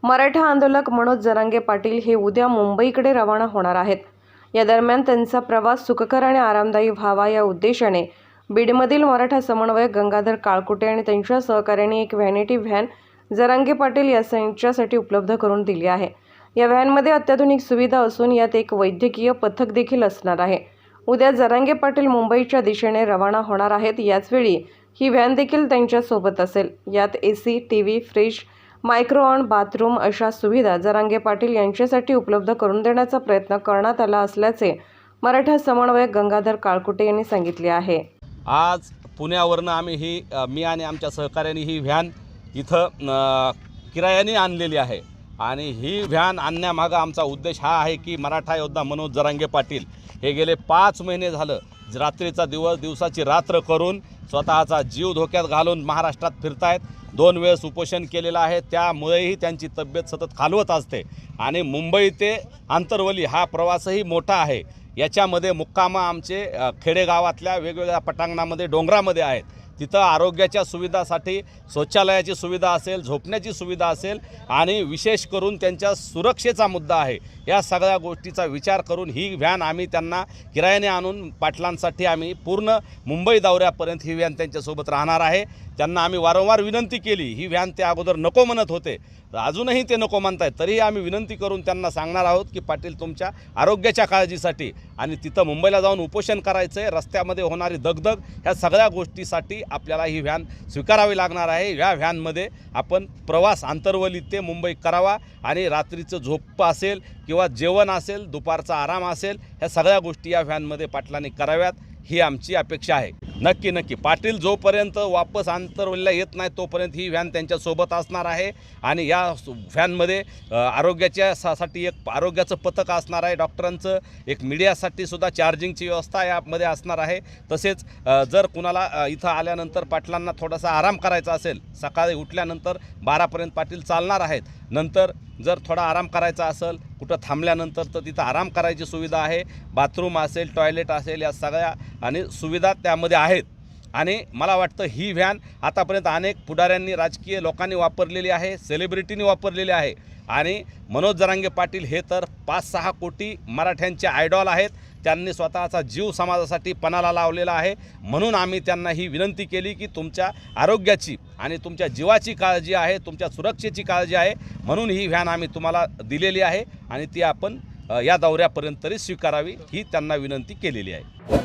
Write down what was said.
मराठा आंदोलक मनोज जरांगे पाटील हे उद्या मुंबईकडे रवाना होणार आहेत। या दरम्यान त्यांचा प्रवास सुखकर आणि आरामदायी व्हावा या उद्देशाने बीडमधील मराठा समन्वयक गंगाधर काळकुटे आणि त्यांच्या सहकाऱ्यांनी एक व्हॅनिटी व्हॅन जरांगे पाटील यांच्यासाठी उपलब्ध करून दिली आहे। या व्हॅनमध्ये अत्याधुनिक सुविधा असून यात एक वैद्यकीय पथक देखील असणार आहे। उद्या जरांगे पाटील मुंबईच्या दिशेने रवाना होणार आहेत। याचवेळी ही व्हॅन देखील त्यांच्या सोबत असेल। यात AC, TV, फ्रिज, मायक्रोऑन, बाथरूम अशा सुविधा जरांगे पाटील यांच्यासाठी उपलब्ध करून देण्याचा प्रयत्न करण्यात आला असल्याचे मराठा समन्वयक गंगाधर काळकुटे यांनी सांगितले आहे। आज पुण्यावरनं मी आणि आमच्या सहकाऱ्यांनी ही व्हॅन इथं किरायाने आणलेली आहे आणि ही व्हॅन आणण्यामागं आमचा उद्देश हा आहे की मराठा योद्धा मनोज जरांगे पाटील हे गेले 5 महिने झालं रात्रीचा दिवस दिवसाची रात्र करून स्वतःचा जीव धोक्यात घालून महाराष्ट्रात फिरतायत। 2 वेळेस उपोषण केलेलं आहे, त्यामुळेही त्यांची तब्येत सतत खालवत असते आणि मुंबई ते आंतरवली हा प्रवासही मोठा आहे। याच्यामध्ये मुक्काम आमचे खेडेगावातल्या वेगवेगळ्या पटांगणामध्ये डोंगरामध्ये आहेत। तिथं आरोग्याच्या सुविधासाठी शौचालयाची सुविधा असेल, झोपण्याची सुविधा असेल आणि विशेष करून त्यांच्या सुरक्षेचा मुद्दा आहे। या सगळ्या गोष्टीचा विचार करून ही व्हॅन आम्ही त्यांना किरायाने आणून पाटलांसाठी आम्ही पूर्ण मुंबई दौऱ्यापर्यंत ही व्हॅन त्यांच्यासोबत राहणार आहे। त्यांना आम्ही वारंवार विनंती केली, ही व्हॅन ते अगोदर नको म्हणत होते, अजूनही ते नको म्हणतायत, तरीही आम्ही विनंती करून त्यांना सांगणार आहोत की पाटील तुमच्या आरोग्याच्या काळजीसाठी आणि तिथं मुंबईला जाऊन उपोषण करायचं आहे, रस्त्यामध्ये होणारी दगदग ह्या सगळ्या गोष्टीसाठी आपल्याला ही व्हॅन स्वीकारावी लागणार आहे। या व्हॅनमध्ये आपण प्रवास आंतरवली ते मुंबई करावा आणि रात्रीचं झोप असेल किंवा जेवण असेल, दुपारचा आराम असेल, ह्या सगळ्या गोष्टी या व्हॅनमध्ये पाटलांनी कराव्यात ही आमची अपेक्षा आहे। नक्की पाटील जोपर्यंत वापस आंतरवलीला येत नाही तोपर्यंत ही व्हॅन त्यांच्यासोबत असणार आहे आणि या व्हॅनमध्ये आरोग्याच्यासाठी एक आरोग्याचं पथक असणार आहे, डॉक्टरांचं एक मीडियासाठी सुद्धा चार्जिंगची व्यवस्था यामध्ये असणार आहे। तसेच जर कुणाला इथं आल्यानंतर पाटलांना थोडासा आराम करायचा असेल, सकाळी उठल्यानंतर 12पर्यंत पाटील चालणार आहेत, नंतर जर थोडा आराम करायचा असेल कुठं थांबल्यानंतर तर तिथं आराम करायची सुविधा आहे, बाथरूम असेल, टॉयलेट असेल, या सगळ्या आणि सुविधा त्यामध्ये आहेत। आणि मला वाटतं ही व्हॅन आतापर्यंत अनेक पुढाऱ्यांनी, राजकीय लोकांनी वापरलेली आहे, सेलिब्रिटींनी वापरलेली आहे आणि मनोज जरांगे पाटील हे तर 5-6 कोटी मराठ्यांचे आयडॉल आहेत। त्यांनी स्वतःचा जीव समाजासाठी पणाला लावलेला आहे, म्हणून आम्ही त्यांना ही विनंती केली की तुमच्या आरोग्याची आणि तुमच्या जीवाची काळजी आहे, तुमच्या सुरक्षेची काळजी आहे, म्हणून ही व्हॅन आम्ही तुम्हाला दिलेली आहे आणि ती आपण या दौऱ्यापर्यंत तरी स्वीकारावी ही त्यांना विनंती केलेली आहे।